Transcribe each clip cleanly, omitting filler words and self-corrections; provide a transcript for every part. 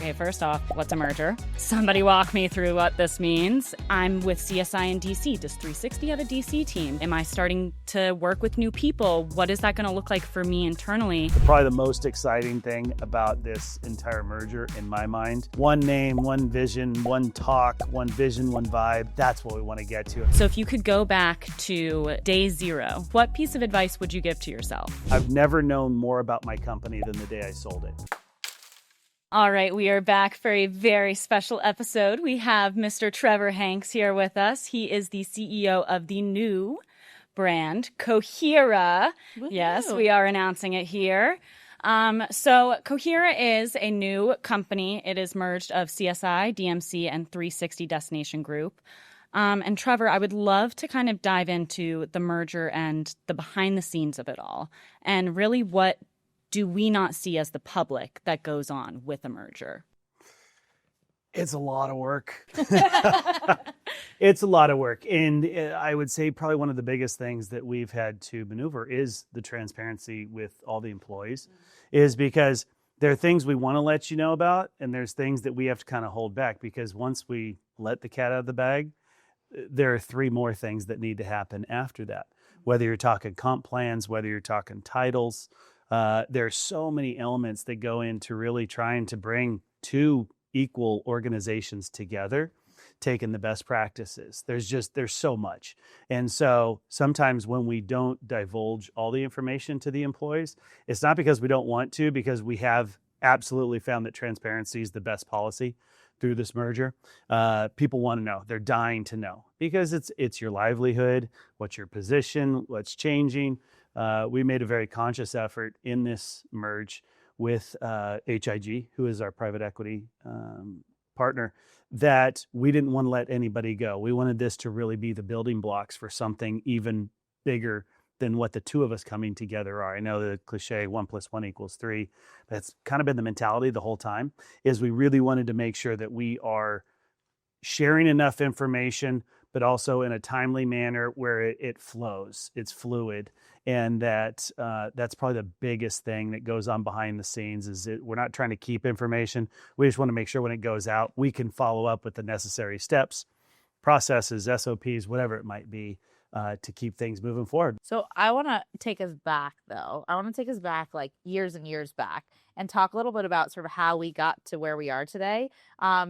Okay, first off, what's a merger? Somebody walk me through what this means. I'm with CSI in DC. Does 360 have a DC team? Am I starting to work with new people? What is that going to look like for me internally? Probably the most exciting thing about this entire merger in my mind. One name, one vision, one talk, one vision, one vibe. That's what we want to get to. So if you could go back to day zero, what piece of advice would you give to yourself? I've never known more about my company than the day I sold it. All right, we are back for a very special episode. We have Mr. Trevor Hanks here with us. He is the CEO of the new brand, Cohera. Woo-hoo. Yes, we are announcing it here. So Cohera is a new company. It is merged of CSI, DMC, and 360 Destination Group. And Trevor, I would love to kind of dive into the merger and the behind the scenes of it all. And really, what do we not see as the public that goes on with a merger? It's a lot of work. It's a lot of work. And I would say probably one of the biggest things that we've had to maneuver is the transparency with all the employees, is because there are things we want to let you know about, and there's things that we have to kind of hold back, because once we let the cat out of the bag, there are 3 more things that need to happen after that. Whether you're talking comp plans, whether you're talking titles, there are so many elements that go into really trying to bring 2 equal organizations together, taking the best practices. There's so much. And so sometimes when we don't divulge all the information to the employees, it's not because we don't want to, because we have absolutely found that transparency is the best policy through this merger. People want to know. They're dying to know, because it's your livelihood, what's your position, what's changing. We made a very conscious effort in this merge with HIG, who is our private equity partner, that we didn't want to let anybody go. We wanted this to really be the building blocks for something even bigger than what the 2 of us coming together are. I know the cliche 1 + 1 = 3. That's kind of been the mentality the whole time, is we really wanted to make sure that we are sharing enough information, but also in a timely manner where it flows, it's fluid. And that's probably the biggest thing that goes on behind the scenes, is we're not trying to keep information. We just want to make sure when it goes out, we can follow up with the necessary steps, processes, SOPs, whatever it might be, to keep things moving forward. So I want to take us back, though. I want to take us back like years and years back and talk a little bit about sort of how we got to where we are today.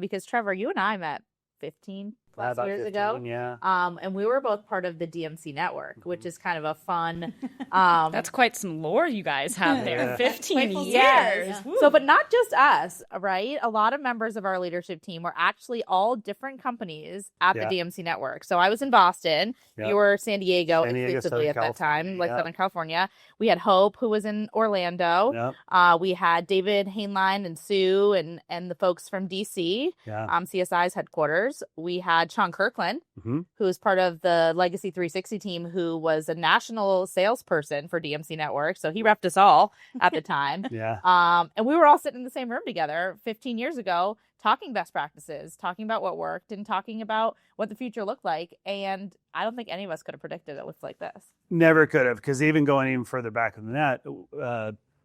Because Trevor, you and I met 15 plus About years 15, ago. Yeah. And we were both part of the DMC Network, which is kind of a fun. That's quite some lore you guys have there. Yeah. 15 years. Yes. So, but not just us, right? A lot of members of our leadership team were actually all different companies at the DMC Network. So I was in Boston. Yep. You were San Diego exclusively Southern at that time, like Yep. Southern California. We had Hope, who was in Orlando. Yep. We had David Hainline and Sue and the folks from DC, Yeah. CSI's headquarters. We had Sean Kirkland, Mm-hmm. who is part of the Legacy 360 team, who was a national salesperson for DMC Network. So he repped us all at the time. Yeah. And we were all sitting in the same room together 15 years ago, talking best practices, talking about what worked, and talking about what the future looked like. And I don't think any of us could have predicted it looked like this. Never could have, because going even further back than that,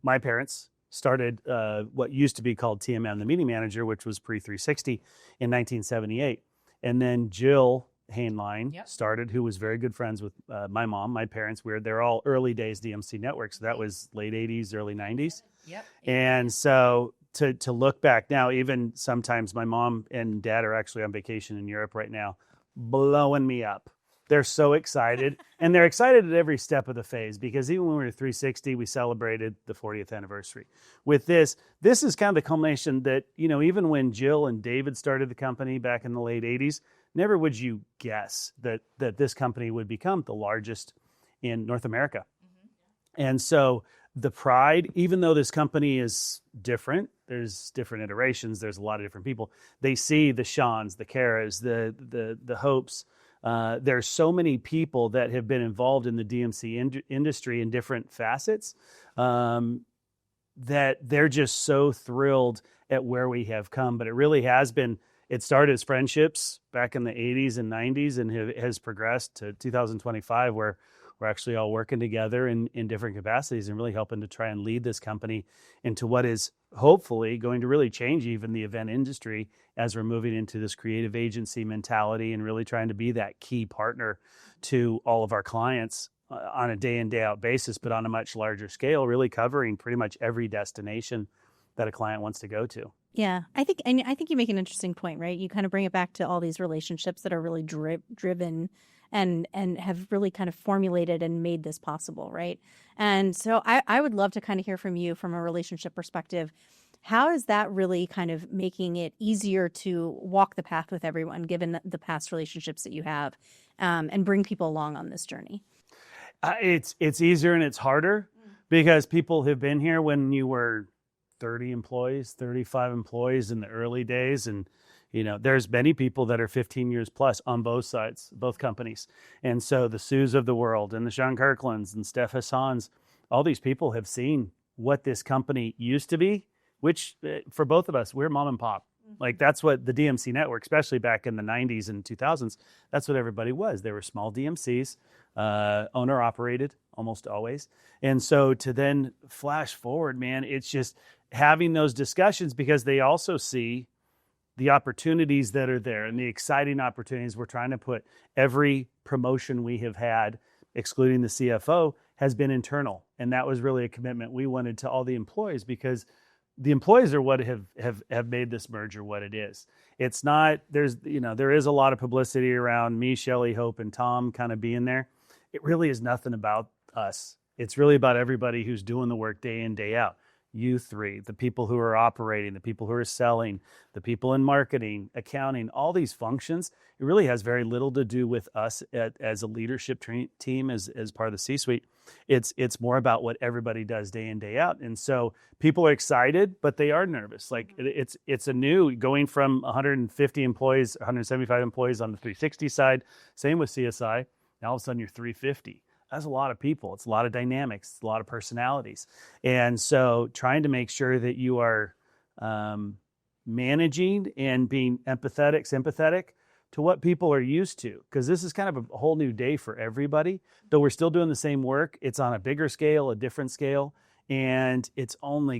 my parents started what used to be called TMM, the meeting manager, which was pre-360 in 1978. And then Jill Hainline started, who was very good friends with my mom, my parents. They're all early days DMC Network. So that was late 80s, early 90s. Yep. And so to look back now, even sometimes my mom and dad are actually on vacation in Europe right now, blowing me up. They're so excited, and they're excited at every step of the phase, because even when we were 360, we celebrated the 40th anniversary. With this is kind of the culmination that, even when Jill and David started the company back in the late 80s, never would you guess that this company would become the largest in North America. Mm-hmm. And so the pride, even though this company is different, there's different iterations, there's a lot of different people. They see the Seans, the Karas, the Hopes. There's so many people that have been involved in the DMC industry in different facets, that they're just so thrilled at where we have come. But it really has been, it started as friendships back in the 80s and 90s, and has progressed to 2025, where we're actually all working together in different capacities and really helping to try and lead this company into what is hopefully going to really change even the event industry as we're moving into this creative agency mentality and really trying to be that key partner to all of our clients on a day in, day out basis, but on a much larger scale, really covering pretty much every destination that a client wants to go to. Yeah, I think you make an interesting point, right? You kind of bring it back to all these relationships that are really driven and have really kind of formulated and made this possible, right? And so I would love to kind of hear from you from a relationship perspective. How is that really kind of making it easier to walk the path with everyone, given the past relationships that you have, and bring people along on this journey? It's easier and it's harder because people have been here when you were 30 employees, 35 employees in the early days. And, there's many people that are 15 years plus on both sides, both companies. And so the Sues of the world and the Sean Kirklands and Steph Hassans, all these people have seen what this company used to be, which for both of us, we're mom and pop. Like that's what the DMC Network, especially back in the 90s and 2000s, that's what everybody was. They were small DMCs, owner operated almost always. And so to then flash forward, man, it's just having those discussions because they also see the opportunities that are there and the exciting opportunities. We're trying to put every promotion we have had, excluding the CFO, has been internal. And that was really a commitment we wanted to all the employees because the employees are what have made this merger what it is. It's not, there is a lot of publicity around me, Shelley, Hope, and Tom kind of being there. It really is nothing about us. It's really about everybody who's doing the work day in, day out. You three, the people who are operating, the people who are selling, the people in marketing, accounting, all these functions. It really has very little to do with us as a leadership team, as part of the C-suite. It's more about what everybody does day in, day out. And so people are excited, but they are nervous. Like it's a new going from 150 employees, 175 employees on the 360 side. Same with CSI. Now all of a sudden you're 350. That's a lot of people. It's a lot of dynamics. It's a lot of personalities. And so trying to make sure that you are managing and being empathetic, sympathetic to what people are used to, because this is kind of a whole new day for everybody. Though we're still doing the same work, it's on a bigger scale, a different scale, and it's only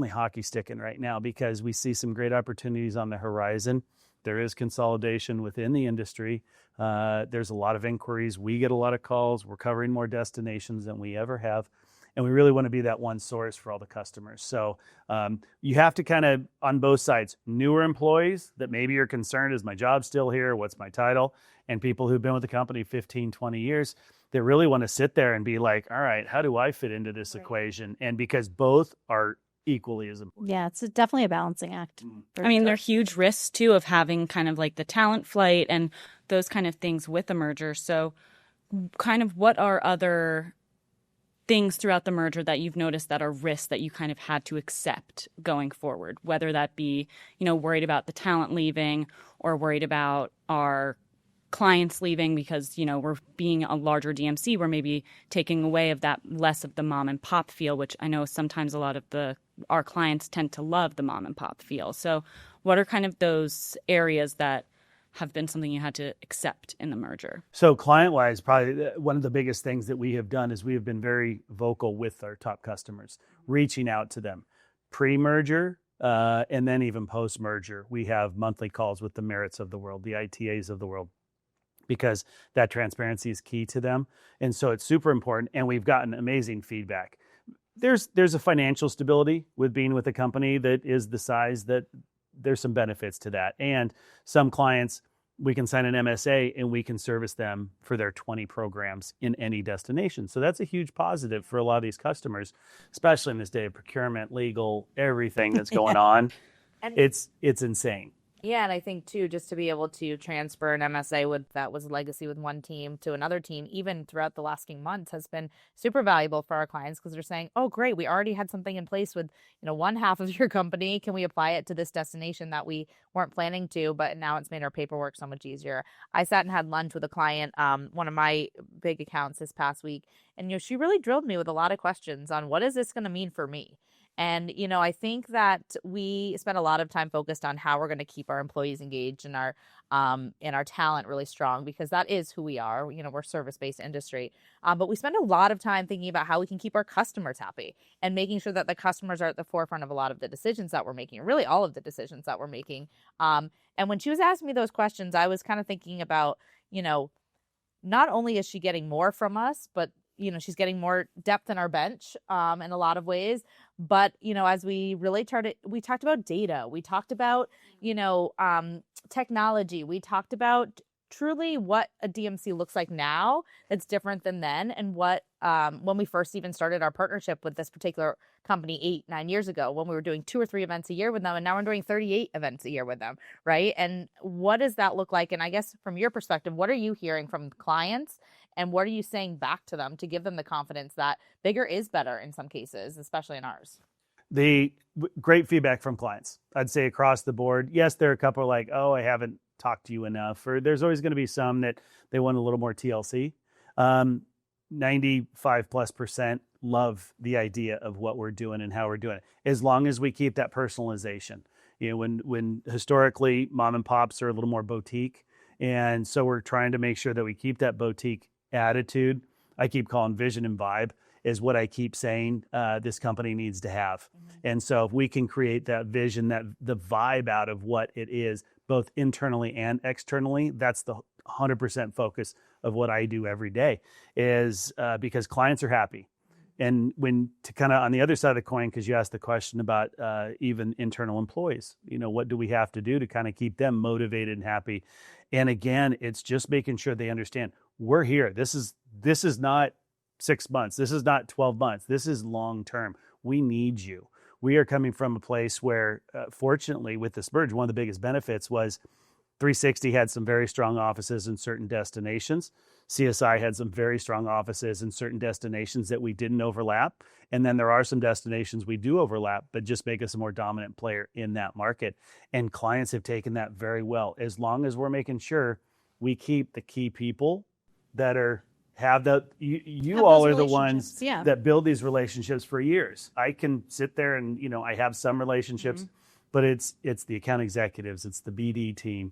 hockey sticking right now because we see some great opportunities on the horizon. There is consolidation within the industry. There's a lot of inquiries. We get a lot of calls. We're covering more destinations than we ever have. And we really want to be that one source for all the customers. So you have to kind of, on both sides, newer employees that maybe you're concerned, is my job still here? What's my title? And people who've been with the company 15, 20 years, they really want to sit there and be like, all right, how do I fit into this equation? And because both are equally as important. Yeah, it's definitely a balancing act. I mean, there are huge risks, too, of having kind of like the talent flight and those kind of things with the merger. So kind of what are other things throughout the merger that you've noticed that are risks that you kind of had to accept going forward, whether that be, worried about the talent leaving or worried about our clients leaving because, we're being a larger DMC, we're maybe taking away of that less of the mom and pop feel, which I know sometimes a lot of our clients tend to love the mom and pop feel. So what are kind of those areas that have been something you had to accept in the merger? So client-wise, probably one of the biggest things that we have done is we have been very vocal with our top customers, reaching out to them pre-merger and then even post-merger. We have monthly calls with the Merits of the world, the ITAs of the world, because that transparency is key to them. And so it's super important. And we've gotten amazing feedback. There's a financial stability with being with a company that is the size that there's some benefits to that. And some clients, we can sign an MSA and we can service them for their 20 programs in any destination. So that's a huge positive for a lot of these customers, especially in this day of procurement, legal, everything that's going on. And It's insane. yeah, and I think too, just to be able to transfer an MSA that was a legacy with one team to another team, even throughout the last few months, has been super valuable for our clients because they're saying, "Oh, great, we already had something in place with one half of your company. Can we apply it to this destination that we weren't planning to? But now it's made our paperwork so much easier." I sat and had lunch with a client, one of my big accounts this past week, and she really drilled me with a lot of questions on what is this going to mean for me. And, I think that we spend a lot of time focused on how we're going to keep our employees engaged and our talent really strong, because that is who we are. We're a service-based industry. But we spend a lot of time thinking about how we can keep our customers happy and making sure that the customers are at the forefront of a lot of the decisions that we're making, really all of the decisions that we're making. And when she was asking me those questions, I was kind of thinking about, not only is she getting more from us, but she's getting more depth in our bench in a lot of ways. But, as we really we talked about data, we talked about, technology, we talked about truly what a DMC looks like now that's different than then, and what when we first even started our partnership with this particular company 8-9 years ago, when we were doing 2 or 3 events a year with them, and now we're doing 38 events a year with them, right? And what does that look like? And I guess from your perspective, what are you hearing from clients, and what are you saying back to them to give them the confidence that bigger is better in some cases, especially in ours? The great feedback from clients, I'd say across the board. Yes, there are a couple like, oh, I haven't talked to you enough, or there's always going to be some that they want a little more TLC. 95+% love the idea of what we're doing and how we're doing it, as long as we keep that personalization. When historically mom and pops are a little more boutique, and so we're trying to make sure that we keep that boutique attitude. I keep calling vision and vibe is what I keep saying this company needs to have. And so if we can create that vision, that the vibe out of what it is, both internally and externally, that's the 100% focus of what I do every day, is because clients are happy. And when to kind of on the other side of the coin, because you asked the question about even internal employees, what do we have to do to kind of keep them motivated and happy? And again, it's just making sure they understand we're here. This is not 6 months. This is not 12 months. This is long term. We need you. We are coming from a place where, fortunately, with this merge, one of the biggest benefits was 360 had some very strong offices in certain destinations. CSI had some very strong offices in certain destinations that we didn't overlap. And then there are some destinations we do overlap, but just make us a more dominant player in that market. And clients have taken that very well, as long as we're making sure we keep the key people that have all are the ones that build these relationships for years. I can sit there and, I have some relationships, but it's the account executives, it's the BD team,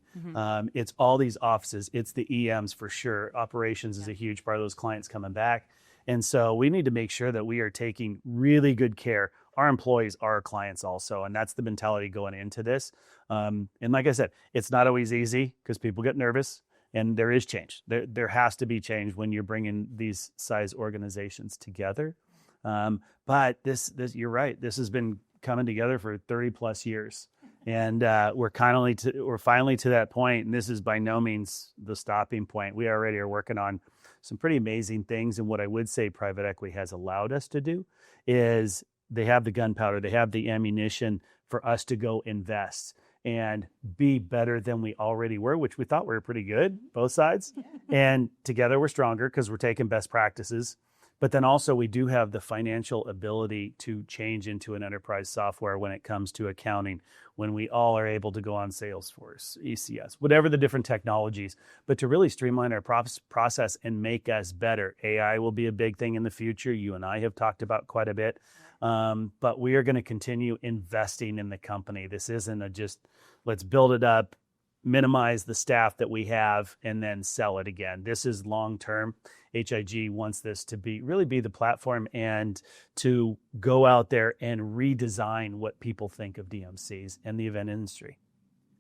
it's all these offices, it's the EMs for sure. Operations is a huge part of those clients coming back. And so we need to make sure that we are taking really good care. Our employees are our clients also, and that's the mentality going into this. And like I said, it's not always easy because people get nervous. And there is change. There has to be change when you're bringing these size organizations together. But this you're right. This has been coming together for 30 plus years, and we're finally to that point. And this is by no means the stopping point. We already are working on some pretty amazing things. And what I would say private equity has allowed us to do is they have the gunpowder, they have the ammunition for us to go invest and be better than we already were, which we thought we were pretty good, both sides. And together we're stronger because we're taking best practices. But then also we do have the financial ability to change into an enterprise software when it comes to accounting, when we all are able to go on Salesforce, ECS, whatever the different technologies, but to really streamline our process and make us better. AI will be a big thing in the future. You and I have talked about quite a bit. But we are going to continue investing in the company. This isn't just let's build it up, minimize the staff that we have, and then sell it again. This is long term. HIG wants this to really be the platform and to go out there and redesign what people think of DMCs and the event industry.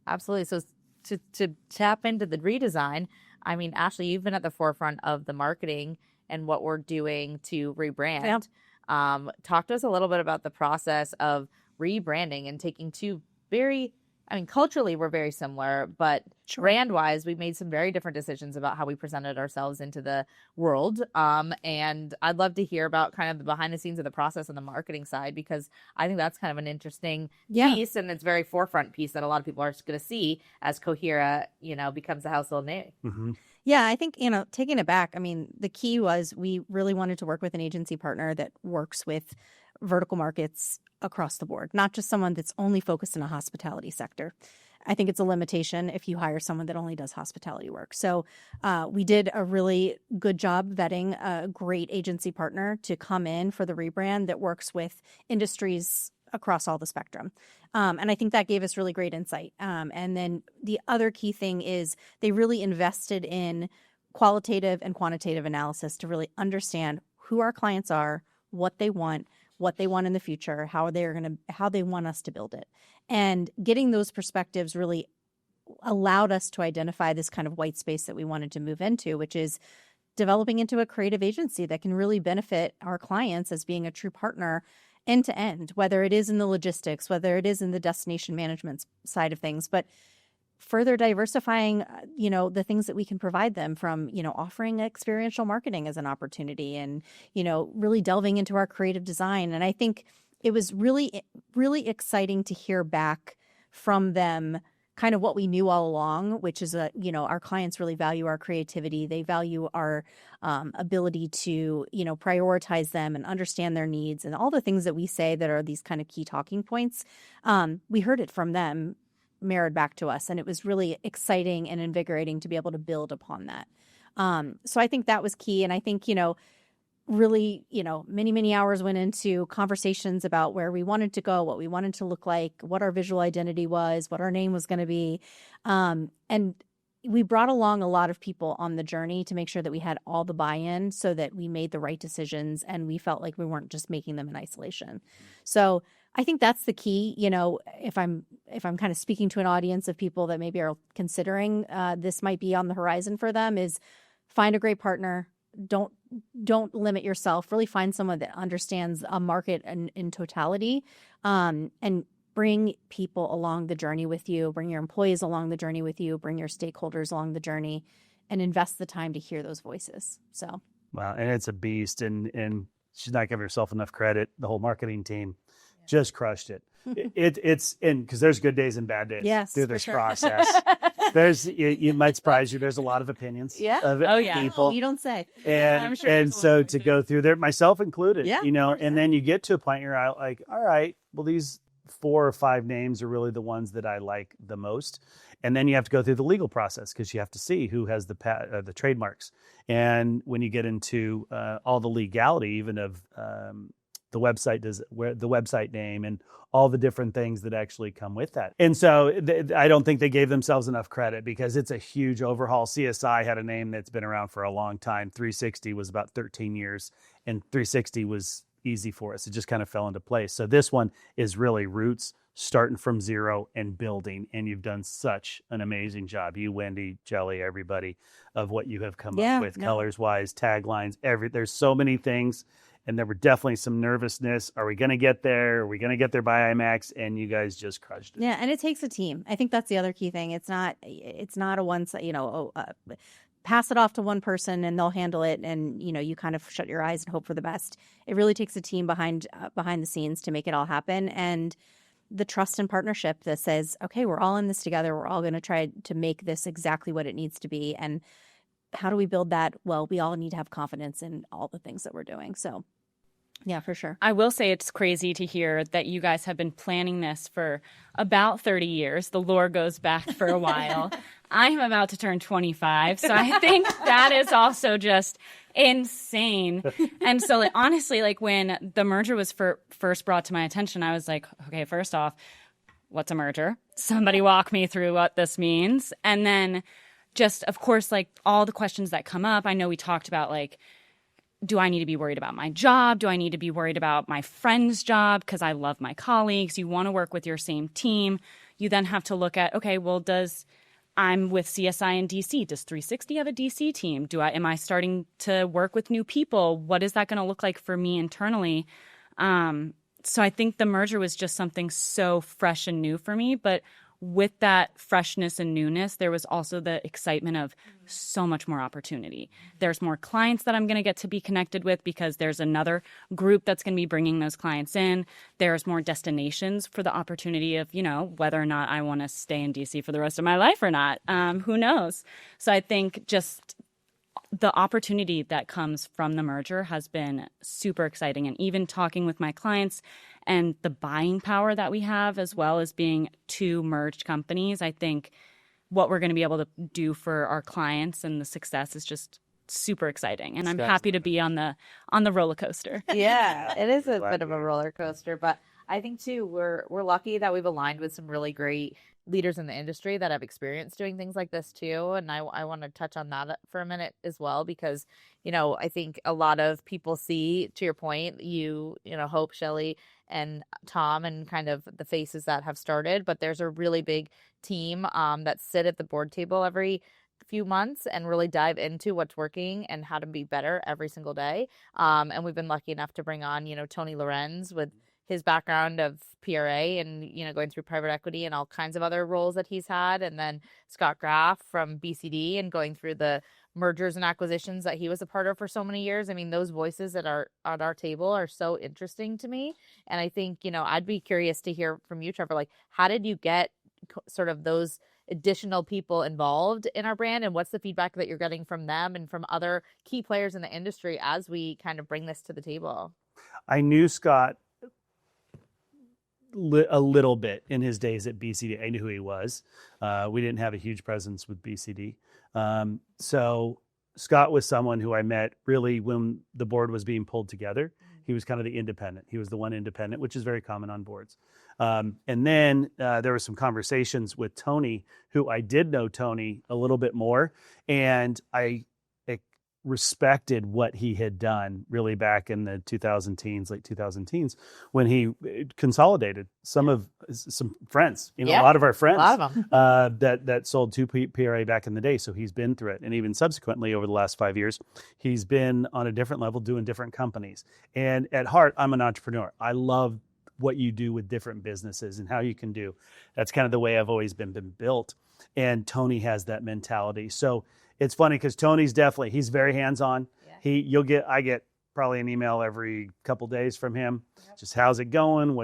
Absolutely. So to tap into the redesign, I mean, Ashley, you've been at the forefront of the marketing and what we're doing to rebrand. Yeah. Talk to us a little bit about the process of rebranding and taking two culturally we're very similar, but brand-wise, we made some very different decisions about how we presented ourselves into the world. And I'd love to hear about kind of the behind the scenes of the process on the marketing side, because I think that's kind of an interesting piece, and it's very forefront piece that a lot of people are going to see as Cohera, becomes a household name. Mm-hmm. Yeah, I think, taking it back, the key was we really wanted to work with an agency partner that works with vertical markets across the board, not just someone that's only focused in a hospitality sector. I think it's a limitation if you hire someone that only does hospitality work. So we did a really good job vetting a great agency partner to come in for the rebrand that works with industries across all the spectrum. And I think that gave us really great insight. And then the other key thing is they really invested in qualitative and quantitative analysis to really understand who our clients are, what they want in the future, how they want us to build it. And getting those perspectives really allowed us to identify this kind of white space that we wanted to move into, which is developing into a creative agency that can really benefit our clients as being a true partner end to end, whether it is in the logistics, whether it is in the destination management side of things, but further diversifying, the things that we can provide them from, offering experiential marketing as an opportunity and, really delving into our creative design. And I think it was really, really exciting to hear back from them kind of what we knew all along, which is our clients really value our creativity. They value our ability to, prioritize them and understand their needs and all the things that we say that are these kind of key talking points. We heard it from them mirrored back to us. And it was really exciting and invigorating to be able to build upon that. So I think that was key. And I think, really, many, many hours went into conversations about where we wanted to go, what we wanted to look like, what our visual identity was, what our name was going to be. And we brought along a lot of people on the journey to make sure that we had all the buy-in so that we made the right decisions and we felt like we weren't just making them in isolation. So I think that's the key. If I'm kind of speaking to an audience of people that maybe are considering this might be on the horizon for them, is find a great partner. Don't limit yourself. Really find someone that understands a market in totality, and bring people along the journey with you. Bring your employees along the journey with you. Bring your stakeholders along the journey, and invest the time to hear those voices. So wow, and it's a beast, and she's not giving herself enough credit. The whole marketing team just crushed it. It's because there's good days and bad days through this process. You might surprise you. There's a lot of opinions of people. You don't say. And so to go through there, myself included, and then you get to a point where you're like, all right, well, these 4 or 5 names are really the ones that I like the most. And then you have to go through the legal process because you have to see who has the trademarks. And when you get into all the legality, even of the website name and all the different things that actually come with that. And so I don't think they gave themselves enough credit because it's a huge overhaul. CSI had a name that's been around for a long time. 360 was about 13 years, and 360 was easy for us. It just kind of fell into place. So this one is really roots, starting from zero and building. And you've done such an amazing job. You, Wendy, Jelly, everybody, of what you have come up with, colors-wise, taglines, there's so many things. And there were definitely some nervousness. Are we going to get there? Are we going to get there by IMAX? And you guys just crushed it. Yeah, and it takes a team. I think that's the other key thing. It's not a one, pass it off to one person and they'll handle it, and you kind of shut your eyes and hope for the best. It really takes a team behind the scenes to make it all happen, and the trust and partnership that says, okay, we're all in this together. We're all going to try to make this exactly what it needs to be. And how do we build that? Well, we all need to have confidence in all the things that we're doing. So yeah, for sure. I will say it's crazy to hear that you guys have been planning this for about 30 years. The lore goes back for a while. I'm about to turn 25, so I think that is also just insane. And so honestly, when the merger was first brought to my attention, I was like, okay, first off, what's a merger? Somebody walk me through what this means. And then just, of course, all the questions that come up. I know we talked about do I need to be worried about my job? Do I need to be worried about my friend's job? Because I love my colleagues. You want to work with your same team. You then have to look at, okay, well, I'm with CSI in DC. Does 360 have a DC team? Am I starting to work with new people? What is that going to look like for me internally? So I think the merger was just something so fresh and new for me. But with that freshness and newness, there was also the excitement of so much more opportunity. There's more clients that I'm going to get to be connected with because there's another group that's going to be bringing those clients in. There's more destinations for the opportunity of, whether or not I want to stay in DC for the rest of my life or not. Who knows? So I think just the opportunity that comes from the merger has been super exciting. And even talking with my clients and the buying power that we have, as well as being 2 merged companies, I think what we're going to be able to do for our clients and the success is just super exciting. And I'm happy to be on the roller coaster. Yeah, it is a bit of a roller coaster, but I think too, we're lucky that we've aligned with some really great leaders in the industry that have experience doing things like this too. And I want to touch on that for a minute as well, because, I think a lot of people see, to your point, Hope, Shelley, and Tom, and kind of the faces that have started, but there's a really big team that sit at the board table every few months and really dive into what's working and how to be better every single day. And we've been lucky enough to bring on, Tony Lorenz with his background of PRA and, going through private equity and all kinds of other roles that he's had. And then Scott Graf from BCD and going through the mergers and acquisitions that he was a part of for so many years. I mean, those voices that are at our table are so interesting to me. And I think, I'd be curious to hear from you, Trevor, like, how did you get sort of those additional people involved in our brand, and what's the feedback that you're getting from them and from other key players in the industry as we kind of bring this to the table? I knew Scott a little bit in his days at BCD. I knew who he was. We didn't have a huge presence with BCD. So Scott was someone who I met really when the board was being pulled together. He was kind of the independent. He was the one independent, which is very common on boards. And then there were some conversations with Tony, who I did know Tony a little bit more. And I respected what he had done really back in the late 2010s, when he consolidated some friends, a lot of our friends, a lot of them. that sold to PRA back in the day. So he's been through it. And even subsequently over the last 5 years, he's been on a different level doing different companies. And at heart, I'm an entrepreneur. I love what you do with different businesses and how you can do. That's kind of the way I've always been built. And Tony has that mentality. So it's funny because Tony's he's very hands-on. Yeah. I get probably an email every couple days from him. Yep. Just how's it going?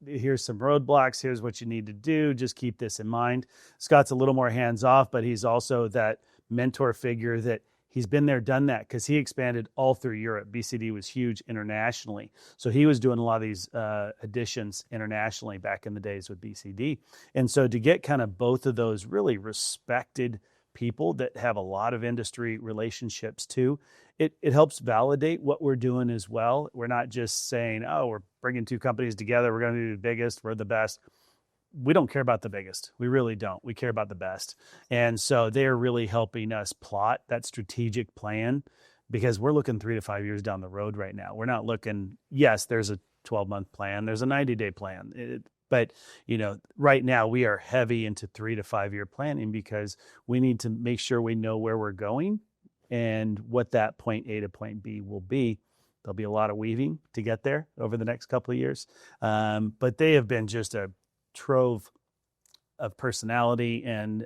Here's some roadblocks. Here's what you need to do. Just keep this in mind. Scott's a little more hands-off, but he's also that mentor figure that he's been there, done that, because he expanded all through Europe. BCD was huge internationally. So he was doing a lot of these additions internationally back in the days with BCD. And so to get kind of both of those really respected people that have a lot of industry relationships too, it helps validate what we're doing as well. We're not just saying, oh, we're bringing two companies together, we're going to do the biggest, we're the best. We don't care about the biggest. We really don't. We care about the best. And so they're really helping us plot that strategic plan, because we're looking 3 to 5 years down the road right now. We're not looking, yes, there's a 12-month plan, there's a 90-day plan. But, right now we are heavy into 3 to 5 year planning, because we need to make sure we know where we're going and what that point A to point B will be. There'll be a lot of weaving to get there over the next couple of years. But they have been just a trove of personality and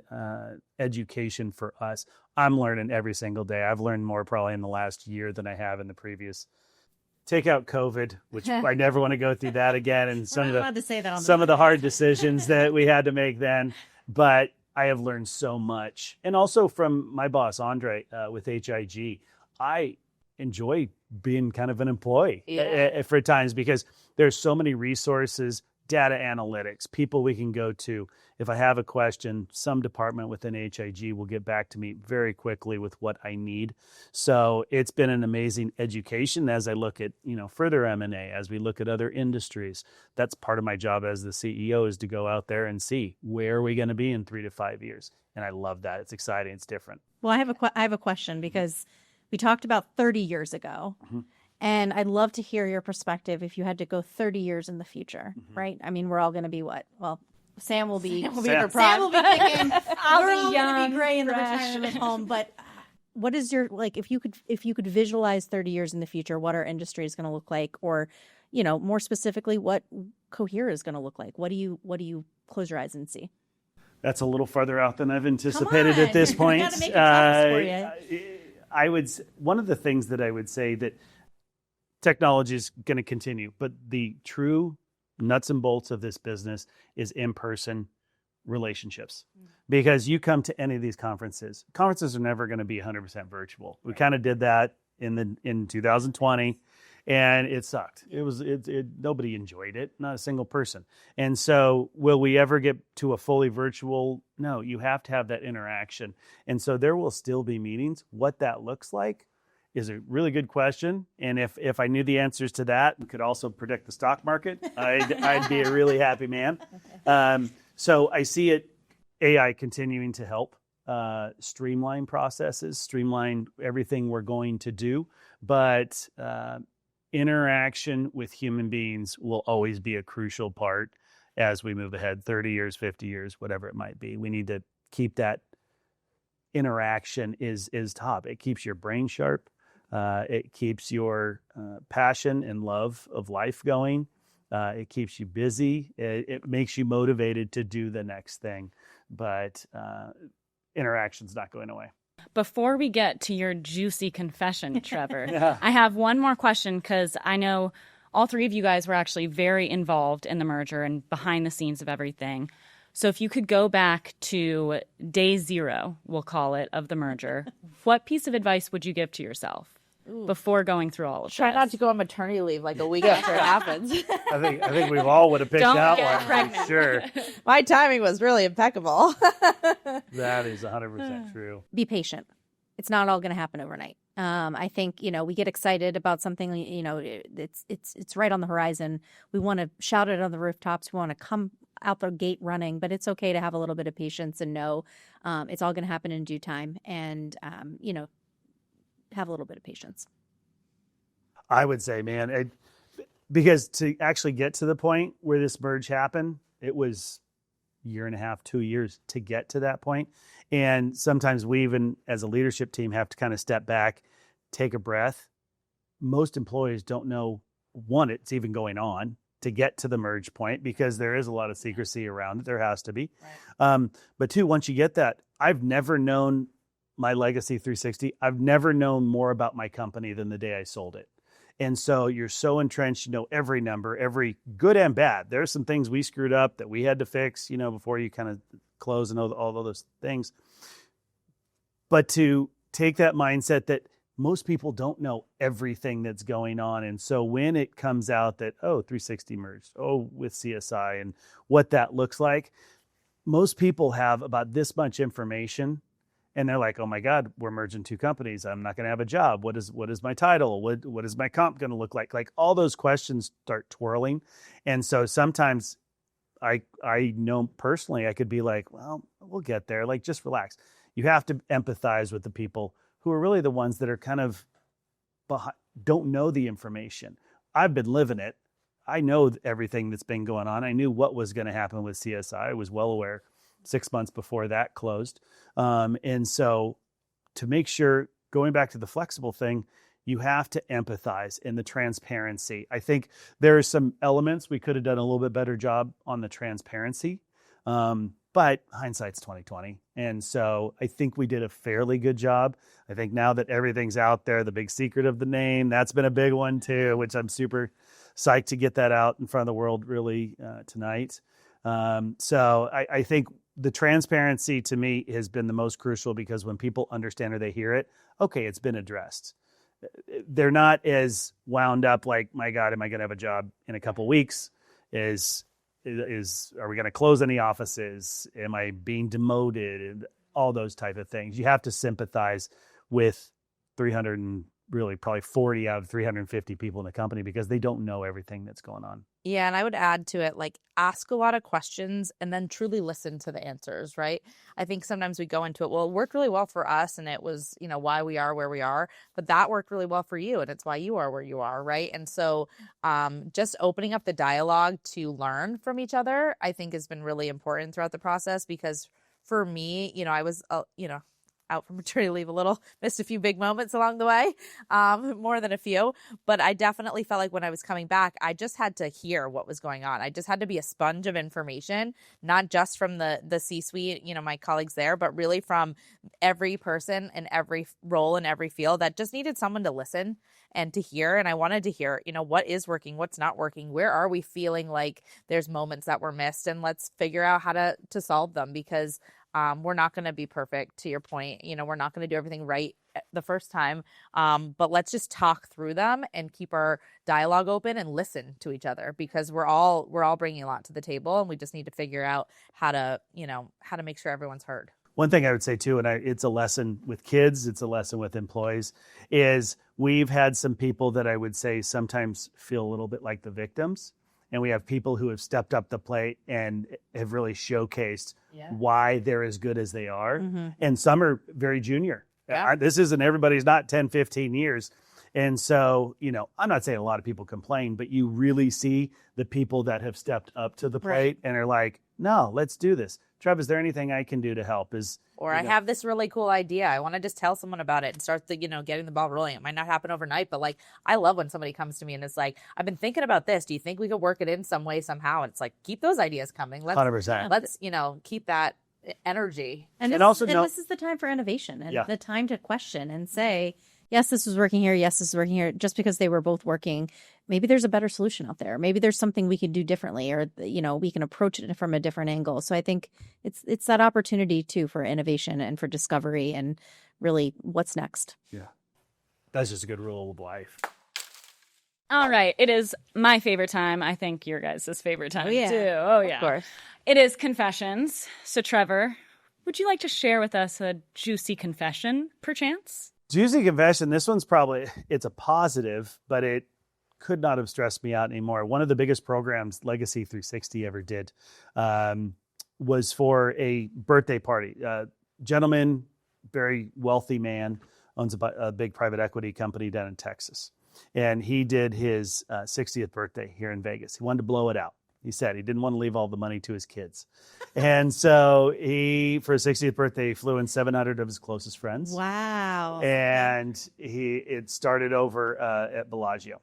education for us. I'm learning every single day. I've learned more probably in the last year than I have in the previous. Take out COVID, which I never want to go through that again, and some of the hard decisions that we had to make then. But I have learned so much, and also from my boss Andre with HIG. I enjoy being kind of an employee for times, because there's so many resources, data analytics, people we can go to. If I have a question, some department within HIG will get back to me very quickly with what I need. So it's been an amazing education as I look at, further M&A, as we look at other industries. That's part of my job as the CEO, is to go out there and see where are we going to be in 3 to 5 years. And I love that. It's exciting. It's different. Well, I have a question, because we talked about 30 years ago. Mm-hmm. And I'd love to hear your perspective if you had to go 30 years in the future, right? I mean, we're all going to be what? Well, Sam will be thinking, we're all going to be gray in the retirement home. But what is your, if you could visualize 30 years in the future, what our industry is going to look like, or, more specifically, what Cohere is going to look like? What do you close your eyes and see? That's a little farther out than I've anticipated at this point. Got to make it tough for you. One of the things that I would say that technology is going to continue, but the true nuts and bolts of this business is in-person relationships. Because you come to any of these conferences are never going to be 100% virtual. We kind of did that in 2020, and it sucked. Nobody enjoyed it, not a single person. And so will we ever get to a fully virtual? No, you have to have that interaction. And so there will still be meetings. What that looks like is a really good question. And if I knew the answers to that and could also predict the stock market, I'd be a really happy man. So I see AI continuing to help streamline processes, streamline everything we're going to do. But interaction with human beings will always be a crucial part as we move ahead, 30 years, 50 years, whatever it might be. We need to keep that interaction is top. It keeps your brain sharp. It keeps your passion and love of life going. It keeps you busy. It makes you motivated to do the next thing. But interaction's not going away. Before we get to your juicy confession, Trevor, Yeah. I have one more question because I know all three of you guys were actually very involved in the merger and behind the scenes of everything. So if you could go back to day zero, we'll call it, of the merger, what piece of advice would you give to yourself before going through all of Try this? not to go on maternity leave like a week after it happens. I think we've all would have picked Don't that get one for pregnant. sure. My timing was really impeccable. That is 100% true. Be patient. It's not all going to happen overnight. I think, we get excited about something, it's right on the horizon. We want to shout it on the rooftops. We want to come out the gate running, but it's okay to have a little bit of patience and know it's all going to happen in due time, and, have a little bit of patience. I would say, man, because to actually get to the point where this merge happened, it was a year and a half, 2 years to get to that point. And sometimes we even, as a leadership team, have to kind of step back, take a breath. Most employees don't know, one, it's even going on to get to the merge point because there is a lot of secrecy around it. There has to be. Right. But two, once you get that, I've never known my Legacy 360. I've never known more about my company than the day I sold it. And so you're so entrenched, every number, every good and bad. There are some things we screwed up that we had to fix, before you kind of close and all of those things. But to take that mindset that most people don't know everything that's going on. And so when it comes out that, 360 merged, with CSI and what that looks like, most people have about this much information. And they're like, oh my God, we're merging two companies. I'm not going to have a job. What is my title? What is my comp going to look like? Like all those questions start twirling. And so sometimes I know personally, I could be like, well, we'll get there. Like, just relax. You have to empathize with the people who are really the ones that are kind of don't know the information. I've been living it. I know everything that's been going on. I knew what was going to happen with CSI. I was well aware 6 months before that closed. And so to make sure, going back to the flexible thing, you have to empathize in the transparency. I think there are some elements we could have done a little bit better job on the transparency, but hindsight's 20/20. And so I think we did a fairly good job. I think now that everything's out there, the big secret of the name, that's been a big one too, which I'm super psyched to get that out in front of the world really tonight. So I think the transparency to me has been the most crucial, because when people understand or they hear it, okay, it's been addressed. They're not as wound up like, my God, am I going to have a job in a couple of weeks? Are we going to close any offices? Am I being demoted? And all those type of things. You have to sympathize with 300 and really probably 40 out of 350 people in the company, because they don't know everything that's going on. Yeah, and I would add to it, like, ask a lot of questions and then truly listen to the answers, right? I think sometimes we go into it, well, it worked really well for us and it was, why we are where we are, but that worked really well for you and it's why you are where you are, right? And so just opening up the dialogue to learn from each other, I think has been really important throughout the process, because for me, I was, out from maternity leave a little, missed a few big moments along the way, more than a few, but I definitely felt like when I was coming back, I just had to hear what was going on. I just had to be a sponge of information, not just from the C-suite, my colleagues there, but really from every person in every role in every field that just needed someone to listen and to hear. And I wanted to hear, what is working, what's not working, where are we feeling like there's moments that were missed, and let's figure out how to solve them, because we're not going to be perfect, to your point. We're not going to do everything right the first time, but let's just talk through them and keep our dialogue open and listen to each other, because we're all bringing a lot to the table, and we just need to figure out how to make sure everyone's heard. One thing I would say too, and it's a lesson with kids, it's a lesson with employees, is we've had some people that I would say sometimes feel a little bit like the victims. And we have people who have stepped up the plate and have really showcased why they're as good as they are. Mm-hmm. And some are very junior. Yeah. This isn't, everybody's not 10, 15 years. And so, I'm not saying a lot of people complain, but you really see the people that have stepped up to the plate and are like, no, let's do this. Trev, is there anything I can do to help? I have this really cool idea. I want to just tell someone about it and start getting the ball rolling. It might not happen overnight, but I love when somebody comes to me and is like, I've been thinking about this. Do you think we could work it in some way, somehow? And it's like, keep those ideas coming. 100%. Let's keep that energy. And this is the time for innovation and the time to question and say, yes, this was working here. Yes, this is working here. Just because they were both working, maybe there's a better solution out there. Maybe there's something we can do differently, or we can approach it from a different angle. So I think it's that opportunity too for innovation and for discovery and really what's next. Yeah, that's just a good rule of life. All right, it is my favorite time. I think your guys' favorite time too. Oh yeah, Of course. It is confessions. So Trevor, would you like to share with us a juicy confession, perchance? Juicy confession. This one's it's a positive, but it could not have stressed me out anymore. One of the biggest programs Legacy 360 ever did was for a birthday party. Gentleman, very wealthy man, owns a big private equity company down in Texas. And he did his 60th birthday here in Vegas. He wanted to blow it out. He said he didn't want to leave all the money to his kids. And so for his 60th birthday, he flew in 700 of his closest friends. Wow. And it started over at Bellagio.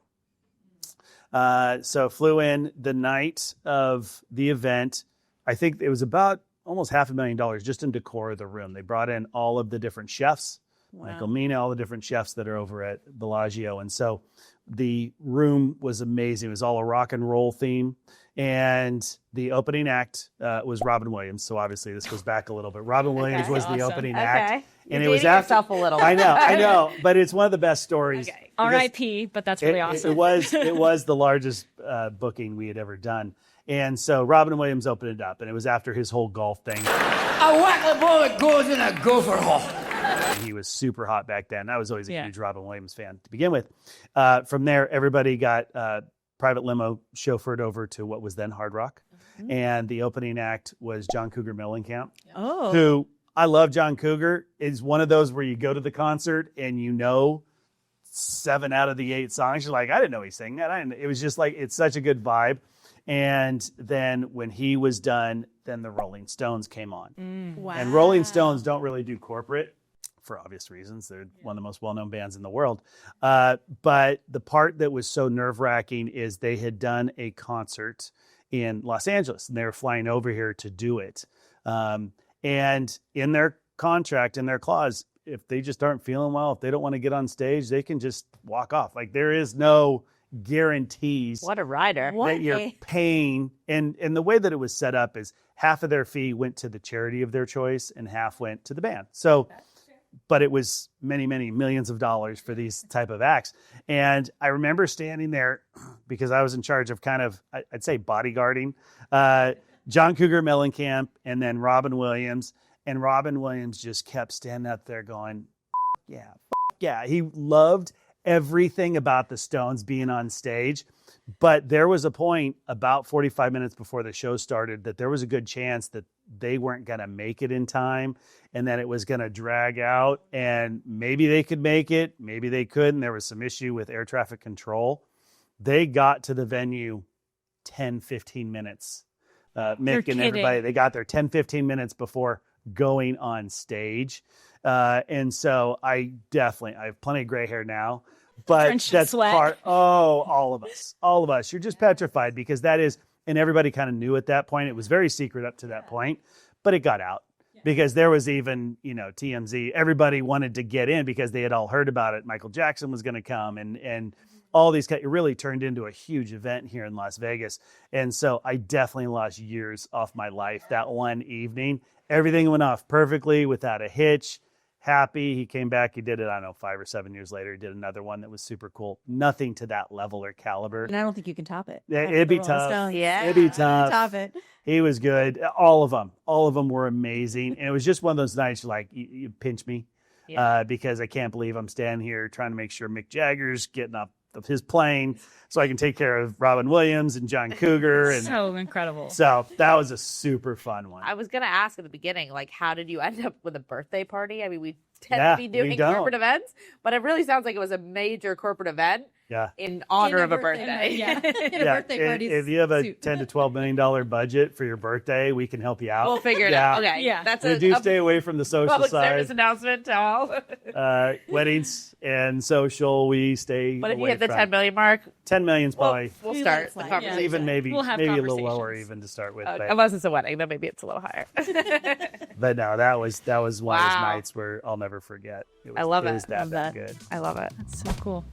So flew in the night of the event. I think it was about almost $500,000 just in decor of the room. They brought in all of the different chefs, Michael Mina, all the different chefs that are over at Bellagio. And so the room was amazing. It was all a rock and roll theme. And the opening act was Robin Williams. So obviously this goes back a little bit. Robin Williams was the opening act. And You're it was dating after yourself a little. I know, but it's one of the best stories. Okay. R.I.P., but that's really awesome. It was the largest booking we had ever done. And so Robin Williams opened it up, and it was after his whole golf thing. A whack a ball that goes in a gopher hole. He was super hot back then. I was always a huge Robin Williams fan to begin with. From there, everybody got private limo chauffeured over to what was then Hard Rock. Mm-hmm. And the opening act was John Cougar Mellencamp, who I love. John Cougar is one of those where you go to the concert and 7 out of the 8 songs. You're like, I didn't know he sang that. It was just like, it's such a good vibe. And then when he was done, then the Rolling Stones came on. Wow. And Rolling Stones don't really do corporate for obvious reasons. They're one of the most well-known bands in the world. But the part that was so nerve-wracking is they had done a concert in Los Angeles, and they were flying over here to do it. And in their contract, in their clause, if they just aren't feeling well, if they don't want to get on stage, they can just walk off. Like, there is no guarantees What a rider. that you're paying. And the way that it was set up is half of their fee went to the charity of their choice and half went to the band. So, but it was many, many millions of dollars for these type of acts. And I remember standing there because I was in charge of kind of, I'd say, bodyguarding John Cougar Mellencamp and then Robin Williams. And Robin Williams just kept standing up there going, yeah. He loved everything about the Stones being on stage. But there was a point about 45 minutes before the show started that there was a good chance that they weren't going to make it in time and that it was going to drag out, and maybe they could make it, maybe they couldn't. There was some issue with air traffic control. They got to the venue 10, 15 minutes. Mick and everybody, they got there 10, 15 minutes before going on stage. And so I have plenty of gray hair now, but that's part, all of us, you're just petrified because that is, and everybody kind of knew at that point. It was very secret up to that point, but it got out because there was even, TMZ, everybody wanted to get in because they had all heard about it. Michael Jackson was going to come and all these, it really turned into a huge event here in Las Vegas. And so I definitely lost years off my life that one evening. Everything went off perfectly without a hitch. happy. He came back. He did it, I don't know, 5 or 7 years later. He did another one that was super cool. Nothing to that level or caliber. And I don't think you can top it. Yeah, After it'd be the Rolling tough. Stones. Yeah. It'd be tough. Top it. He was good. All of them were amazing. And it was just one of those nights you're like, you pinch me because I can't believe I'm standing here trying to make sure Mick Jagger's getting off of his plane so I can take care of Robin Williams and John Cougar. And So incredible. so that was a super fun one. I was going to ask at the beginning, like, how did you end up with a birthday party? I mean, we tend Yeah, to be we doing don't. corporate events, but it really sounds like it was a major corporate event Yeah. in honor In of a birthday. Yeah. In a Yeah, birthday party. if you have a suit. $10 to $12 million budget for your birthday, we can help you out. We'll figure it Yeah. out. Okay. Yeah. That's We do stay away from the social public service side. announcement to all. Weddings and social, we stay But if you away hit the from. 10 million mark, 10 million's probably we'll We let start it the slide. conversation. even maybe We'll have maybe a little lower conversations. even to start with. Unless it's a wedding, then maybe it's a little higher. But no, that was one of those Wow. nights where I'll never forget. It was, I love it. it. Was that Love that. good. I love it. That's so cool.